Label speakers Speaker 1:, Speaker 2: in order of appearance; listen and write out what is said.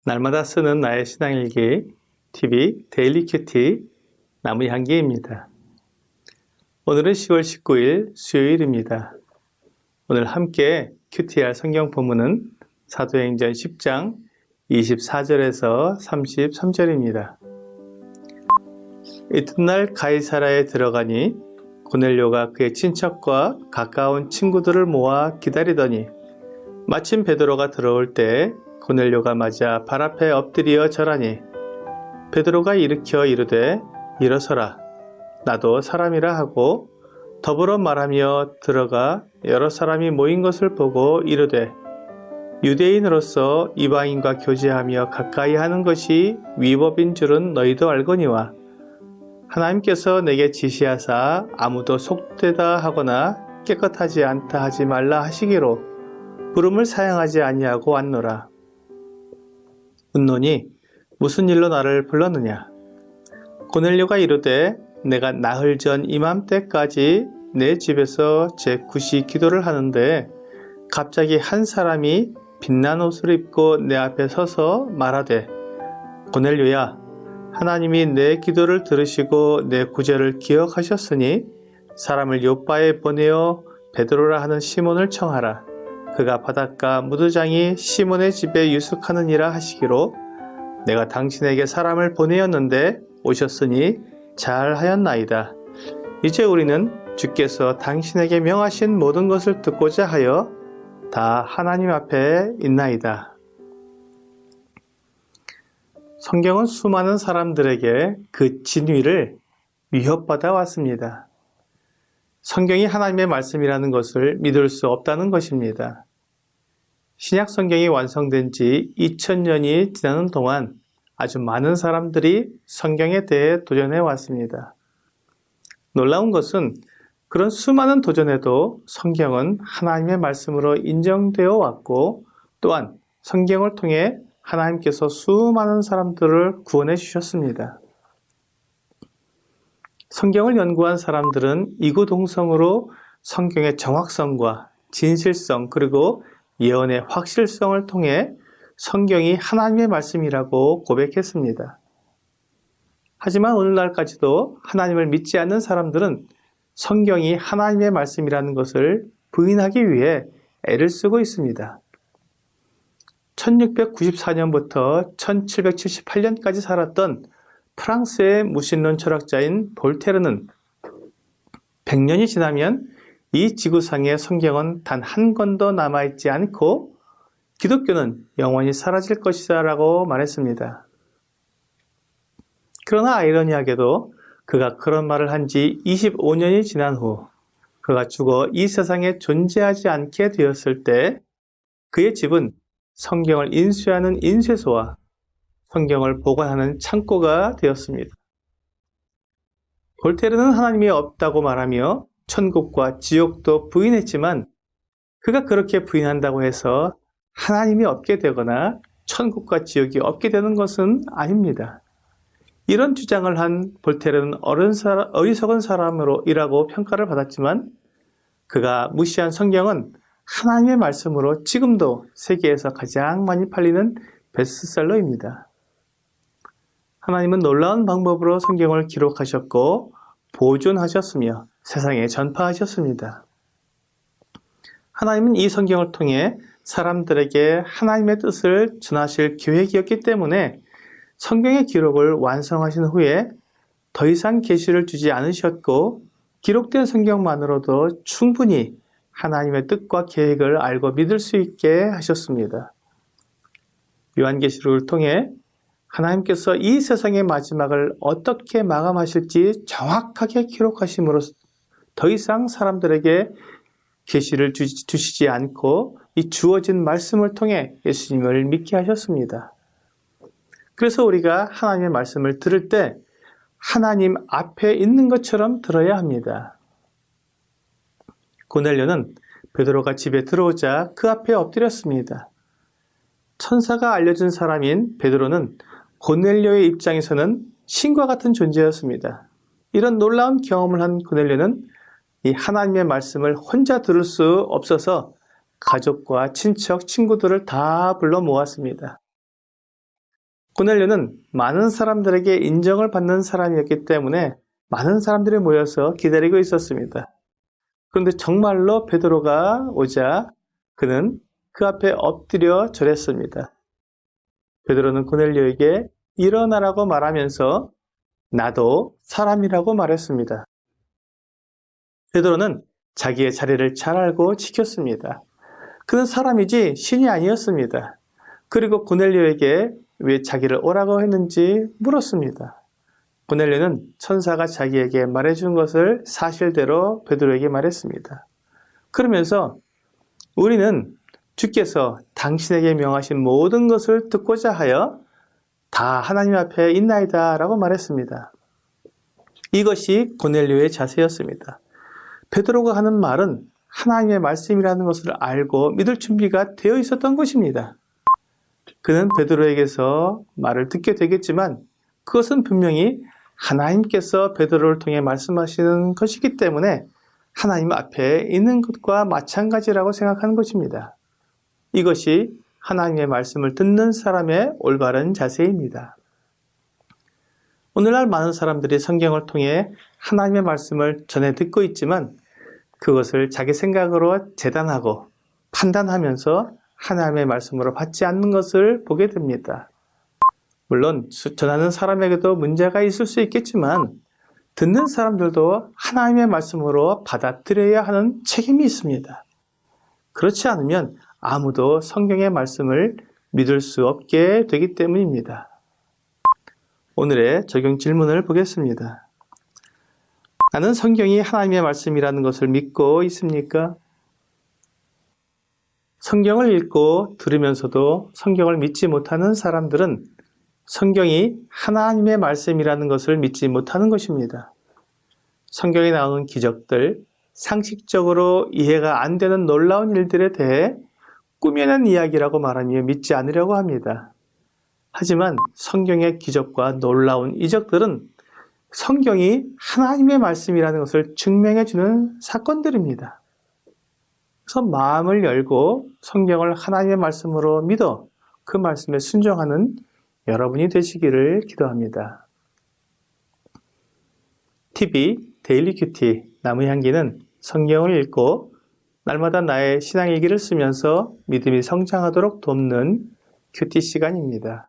Speaker 1: 날마다 쓰는 나의 신앙일기 TV 데일리 큐티 나무향기입니다. 오늘은 10월 19일 수요일입니다. 오늘 함께 큐티할 성경 본문은 사도행전 10장 24절에서 33절입니다. 이튿날 가이사라에 들어가니 고넬료가 그의 친척과 가까운 친구들을 모아 기다리더니 마침 베드로가 들어올 때 고넬료가 맞아 발 앞에 엎드려 절하니 베드로가 일으켜 이르되 일어서라 나도 사람이라 하고 더불어 말하며 들어가 여러 사람이 모인 것을 보고 이르되 유대인으로서 이방인과 교제하며 가까이 하는 것이 위법인 줄은 너희도 알거니와 하나님께서 내게 지시하사 아무도 속되다 하거나 깨끗하지 않다 하지 말라 하시기로 부름을 사양하지 아니하고 왔노라. 묻노니 무슨 일로 나를 불렀느냐? 고넬료가 이르되 내가 나흘 전 이맘때까지 내 집에서 제9시 기도를 하는데 갑자기 한 사람이 빛난 옷을 입고 내 앞에 서서 말하되 고넬료야 하나님이 내 기도를 들으시고 내 구제를 기억하셨으니 사람을 요빠에 보내어 베드로라 하는 시몬을 청하라. 그가 바닷가 무두장이 시몬의 집에 유숙하느니라 하시기로 내가 당신에게 사람을 보내었는데 오셨으니 잘하였나이다. 이제 우리는 주께서 당신에게 명하신 모든 것을 듣고자 하여 다 하나님 앞에 있나이다. 성경은 수많은 사람들에게 그 진위를 위협받아 왔습니다. 성경이 하나님의 말씀이라는 것을 믿을 수 없다는 것입니다. 신약 성경이 완성된 지 2000년이 지나는 동안 아주 많은 사람들이 성경에 대해 도전해 왔습니다. 놀라운 것은 그런 수많은 도전에도 성경은 하나님의 말씀으로 인정되어 왔고 또한 성경을 통해 하나님께서 수많은 사람들을 구원해 주셨습니다. 성경을 연구한 사람들은 이구동성으로 성경의 정확성과 진실성 그리고 예언의 확실성을 통해 성경이 하나님의 말씀이라고 고백했습니다. 하지만 오늘날까지도 하나님을 믿지 않는 사람들은 성경이 하나님의 말씀이라는 것을 부인하기 위해 애를 쓰고 있습니다. 1694년부터 1778년까지 살았던 프랑스의 무신론 철학자인 볼테르는 100년이 지나면 이 지구상의 성경은 단 한 권도 남아있지 않고 기독교는 영원히 사라질 것이다 라고 말했습니다. 그러나 아이러니하게도 그가 그런 말을 한 지 25년이 지난 후 그가 죽어 이 세상에 존재하지 않게 되었을 때 그의 집은 성경을 인쇄하는 인쇄소와 성경을 보관하는 창고가 되었습니다. 볼테르는 하나님이 없다고 말하며 천국과 지옥도 부인했지만 그가 그렇게 부인한다고 해서 하나님이 없게 되거나 천국과 지옥이 없게 되는 것은 아닙니다. 이런 주장을 한 볼테르는 어리석은 사람이라고 평가를 받았지만 그가 무시한 성경은 하나님의 말씀으로 지금도 세계에서 가장 많이 팔리는 베스트셀러입니다. 하나님은 놀라운 방법으로 성경을 기록하셨고 보존하셨으며 세상에 전파하셨습니다. 하나님은 이 성경을 통해 사람들에게 하나님의 뜻을 전하실 계획이었기 때문에 성경의 기록을 완성하신 후에 더 이상 계시를 주지 않으셨고 기록된 성경만으로도 충분히 하나님의 뜻과 계획을 알고 믿을 수 있게 하셨습니다. 요한계시록을 통해 하나님께서 이 세상의 마지막을 어떻게 마감하실지 정확하게 기록하심으로써 더 이상 사람들에게 계시를 주시지 않고 이 주어진 말씀을 통해 예수님을 믿게 하셨습니다. 그래서 우리가 하나님의 말씀을 들을 때 하나님 앞에 있는 것처럼 들어야 합니다. 고넬료는 베드로가 집에 들어오자 그 앞에 엎드렸습니다. 천사가 알려준 사람인 베드로는 고넬료의 입장에서는 신과 같은 존재였습니다. 이런 놀라운 경험을 한 고넬료는 이 하나님의 말씀을 혼자 들을 수 없어서 가족과 친척, 친구들을 다 불러 모았습니다. 고넬료는 많은 사람들에게 인정을 받는 사람이었기 때문에 많은 사람들이 모여서 기다리고 있었습니다. 그런데 정말로 베드로가 오자 그는 그 앞에 엎드려 절했습니다. 베드로는 고넬료에게 일어나라고 말하면서 나도 사람이라고 말했습니다. 베드로는 자기의 자리를 잘 알고 지켰습니다. 그는 사람이지 신이 아니었습니다. 그리고 고넬료에게 왜 자기를 오라고 했는지 물었습니다. 고넬료는 천사가 자기에게 말해준 것을 사실대로 베드로에게 말했습니다. 그러면서 우리는 주께서 당신에게 명하신 모든 것을 듣고자 하여 다 하나님 앞에 있나이다 라고 말했습니다. 이것이 고넬료의 자세였습니다. 베드로가 하는 말은 하나님의 말씀이라는 것을 알고 믿을 준비가 되어 있었던 것입니다. 그는 베드로에게서 말을 듣게 되겠지만 그것은 분명히 하나님께서 베드로를 통해 말씀하시는 것이기 때문에 하나님 앞에 있는 것과 마찬가지라고 생각하는 것입니다. 이것이 하나님의 말씀을 듣는 사람의 올바른 자세입니다. 오늘날 많은 사람들이 성경을 통해 하나님의 말씀을 전해 듣고 있지만 그것을 자기 생각으로 재단하고 판단하면서 하나님의 말씀으로 받지 않는 것을 보게 됩니다. 물론 전하는 사람에게도 문제가 있을 수 있겠지만 듣는 사람들도 하나님의 말씀으로 받아들여야 하는 책임이 있습니다. 그렇지 않으면 아무도 성경의 말씀을 믿을 수 없게 되기 때문입니다. 오늘의 적용 질문을 보겠습니다. 나는 성경이 하나님의 말씀이라는 것을 믿고 있습니까? 성경을 읽고 들으면서도 성경을 믿지 못하는 사람들은 성경이 하나님의 말씀이라는 것을 믿지 못하는 것입니다. 성경에 나오는 기적들, 상식적으로 이해가 안 되는 놀라운 일들에 대해 꾸며낸 이야기라고 말하며 믿지 않으려고 합니다. 하지만 성경의 기적과 놀라운 이적들은 성경이 하나님의 말씀이라는 것을 증명해주는 사건들입니다. 그래서 마음을 열고 성경을 하나님의 말씀으로 믿어 그 말씀에 순종하는 여러분이 되시기를 기도합니다. TV 데일리 큐티 나무의 향기는 성경을 읽고 날마다 나의 신앙일기를 쓰면서 믿음이 성장하도록 돕는 큐티 시간입니다.